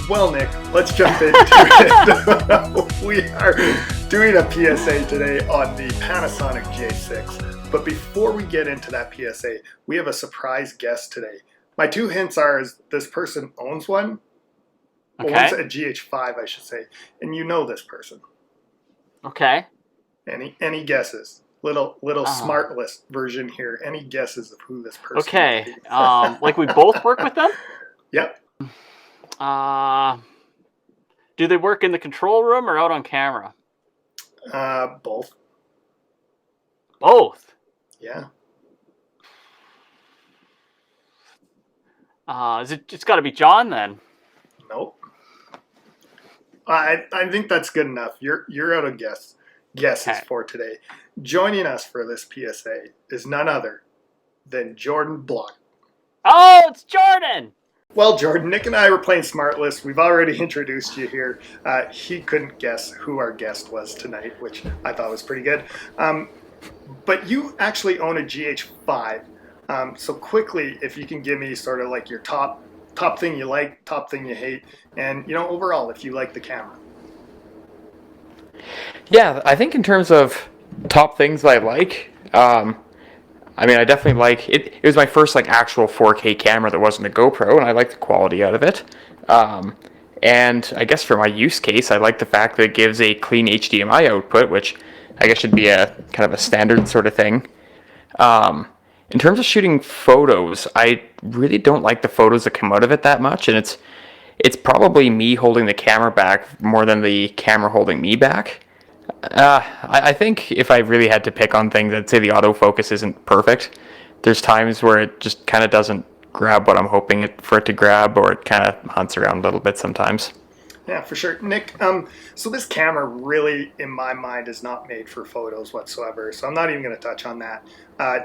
Well, Nick, let's jump into it. We are doing a PSA today on the Panasonic GH6. But before we get into that PSA, we have a surprise guest today. My two hints are is this person owns one. Okay. Owns a GH5, I should say. And you know this person. Okay. Any guesses? Little smart list version here. Any guesses of who this person okay. might be? Like we both work with them? Yep. Do they work in the control room or out on camera? Both. Both? Yeah. It's got to be John then. Nope. I think that's good enough. You're out of guesses okay. For today. Joining us for this PSA is none other than Jordan Block. Oh, it's Jordan! Well, Jordan, Nick and I were playing Smart List. We've already introduced you here. He couldn't guess who our guest was tonight, which I thought was pretty good. But you actually own a GH5. So quickly, if you can give me sort of like your top thing you like, top thing you hate, and overall, if you like the camera. Yeah, I think in terms of top things I like, I mean, I definitely like it. It was my first actual 4K camera that wasn't a GoPro, and I like the quality out of it. And I guess for my use case, I like the fact that it gives a clean HDMI output, which I guess should be a kind of a standard sort of thing. In terms of shooting photos, I really don't like the photos that come out of it that much, and it's probably me holding the camera back more than the camera holding me back. I think if I really had to pick on things, I'd say the autofocus isn't perfect. There's times where it just kind of doesn't grab what I'm hoping for it to grab, or it kind of hunts around a little bit sometimes. Yeah, for sure. Nick, so this camera really, in my mind, is not made for photos whatsoever, so I'm not even going to touch on that.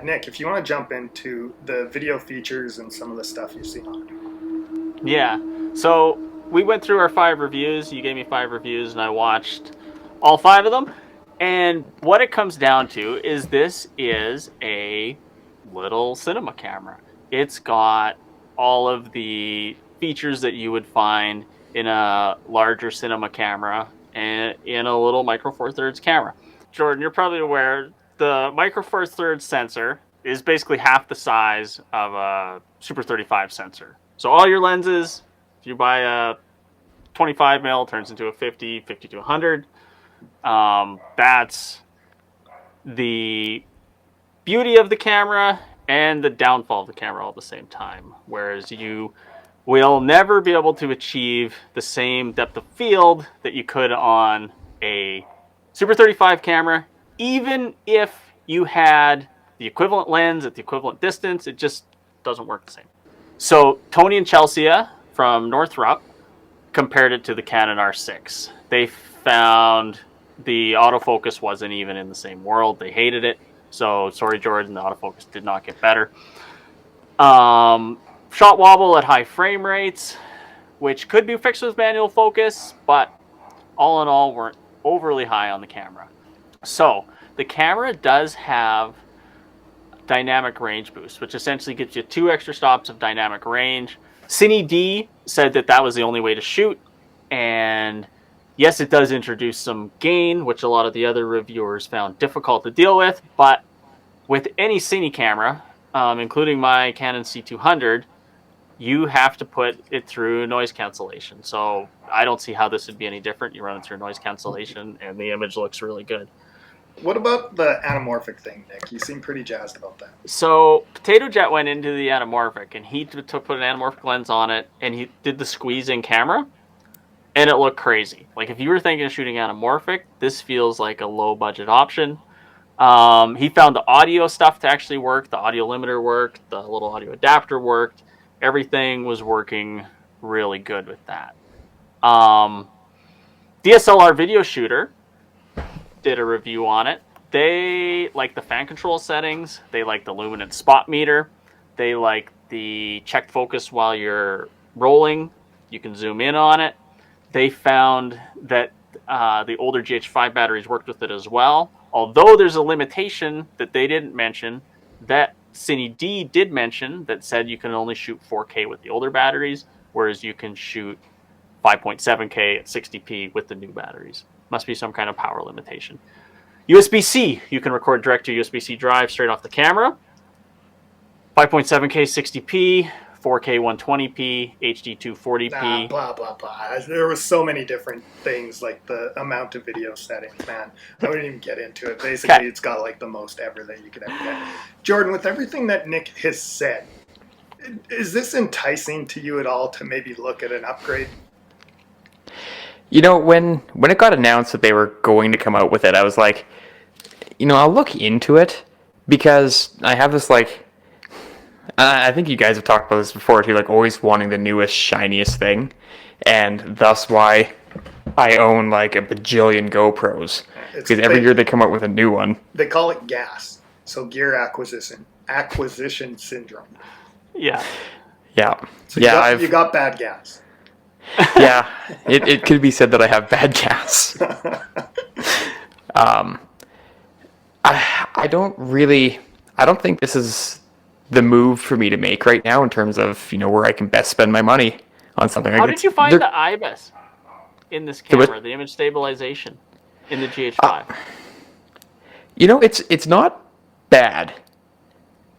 Nick, if you want to jump into the video features and some of the stuff you've seen on it. Yeah, so we went through our 5 reviews. You gave me 5 reviews, and I watched all 5 of them. And what it comes down to is this is a little cinema camera. It's got all of the features that you would find in a larger cinema camera and in a little Micro Four Thirds camera. Jordan, you're probably aware the Micro Four Thirds sensor is basically half the size of a Super 35 sensor. So all your lenses, if you buy a 25 mil, turns into a 50 to 100. That's the beauty of the camera and the downfall of the camera all at the same time. Whereas you will never be able to achieve the same depth of field that you could on a Super 35 camera, even if you had the equivalent lens at the equivalent distance. It just doesn't work the same. So Tony and Chelsea from Northrop compared it to the Canon R6. They found the autofocus wasn't even in the same world. They hated it. So sorry, Jordan, the autofocus did not get better. Shot wobble at high frame rates, which could be fixed with manual focus, but all in all, weren't overly high on the camera. So the camera does have dynamic range boost, which essentially gives you 2 extra stops of dynamic range. Cine D said that was the only way to shoot, and yes, it does introduce some gain, which a lot of the other reviewers found difficult to deal with, but with any Cine camera, including my Canon C200, you have to put it through noise cancellation. So I don't see how this would be any different. You run it through noise cancellation, and the image looks really good. What about the anamorphic thing, Nick? You seem pretty jazzed about that. So Potato Jet went into the anamorphic, and he put an anamorphic lens on it, and he did the squeeze-in camera, and it looked crazy. Like, if you were thinking of shooting anamorphic, this feels like a low-budget option. He found the audio stuff to actually work. The audio limiter worked. The little audio adapter worked. Everything was working really good with that. DSLR Video Shooter did a review on it. They like the fan control settings. They like the luminance spot meter. They like the check focus while you're rolling. You can zoom in on it. They found that the older GH5 batteries worked with it as well. Although there's a limitation that they didn't mention, that Cine D did mention, that said you can only shoot 4K with the older batteries, whereas you can shoot 5.7K at 60p with the new batteries. Must be some kind of power limitation. USB-C, you can record direct to USB-C drive straight off the camera. 5.7K 60p, 4K 120p, HD 240p. Blah, blah, blah. There was so many different things, like the amount of video settings, man. I wouldn't even get into it. Basically, Okay. It's got like the most ever that you could ever get. Jordan, with everything that Nick has said, is this enticing to you at all to maybe look at an upgrade? You know, when it got announced that they were going to come out with it, I was like, you know, I'll look into it, because I have this, like, I think you guys have talked about this before too, like always wanting the newest, shiniest thing, and thus why I own like a bajillion GoPros, because every year they come out with a new one. They call it GAS, so gear acquisition syndrome. Yeah. Yeah. So yeah, you got bad gas. Yeah, it could be said that I have bad gas. I don't think this is the move for me to make right now in terms of, you know, where I can best spend my money on something. How did you find the IBIS in this camera, the image stabilization in the GH5? You know, it's not bad,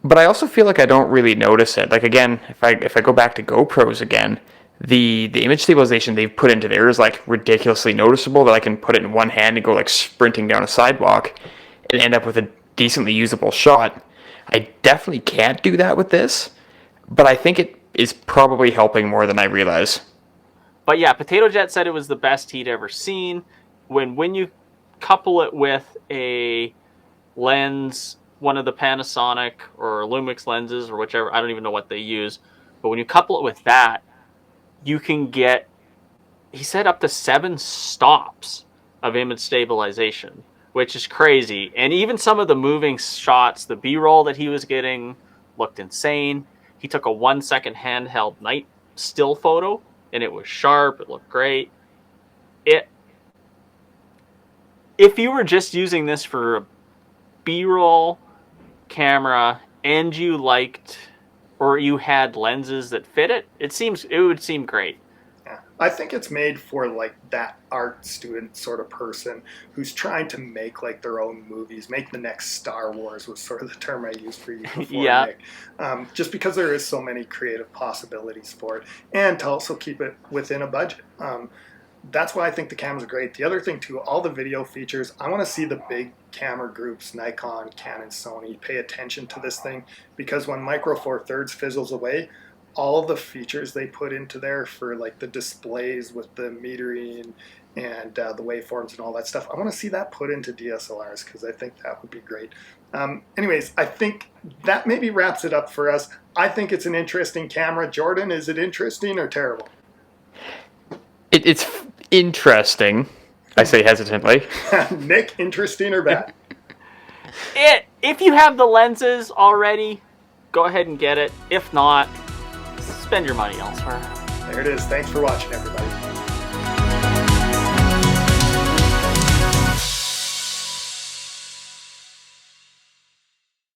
but I also feel like I don't really notice it. Like, again, if I go back to GoPros again, the image stabilization they've put into there is like ridiculously noticeable, that I can put it in one hand and go like sprinting down a sidewalk and end up with a decently usable shot. I definitely can't do that with this, but I think it is probably helping more than I realize. But yeah, Potato Jet said it was the best he'd ever seen. When you couple it with a lens, one of the Panasonic or Lumix lenses or whichever, I don't even know what they use, but when you couple it with that, you can get, he said, up to 7 stops of image stabilization, which is crazy. And even some of the moving shots, the B-roll that he was getting looked insane. He took a 1-second handheld night still photo, and it was sharp. It looked great. If you were just using this for a B-roll camera and you liked, or you had lenses that fit it, it would seem great. Yeah. I think it's made for like that art student sort of person who's trying to make like their own movies, make the next Star Wars was sort of the term I used for you before, Yeah. Nick. Just because there is so many creative possibilities for it, and to also keep it within a budget. That's why I think the cameras are great. The other thing too, all the video features, I want to see the big camera groups, Nikon, Canon, Sony, pay attention to this thing, because when Micro Four Thirds fizzles away, all the features they put into there for like the displays with the metering and the waveforms and all that stuff, I want to see that put into DSLRs, because I think that would be great. Anyways, I think that maybe wraps it up for us. I think it's an interesting camera. Jordan, is it interesting or terrible? It's interesting, I say hesitantly. Nick, interesting or bad? If you have the lenses already, go ahead and get it. If not, spend your money elsewhere. There it is. Thanks for watching, everybody.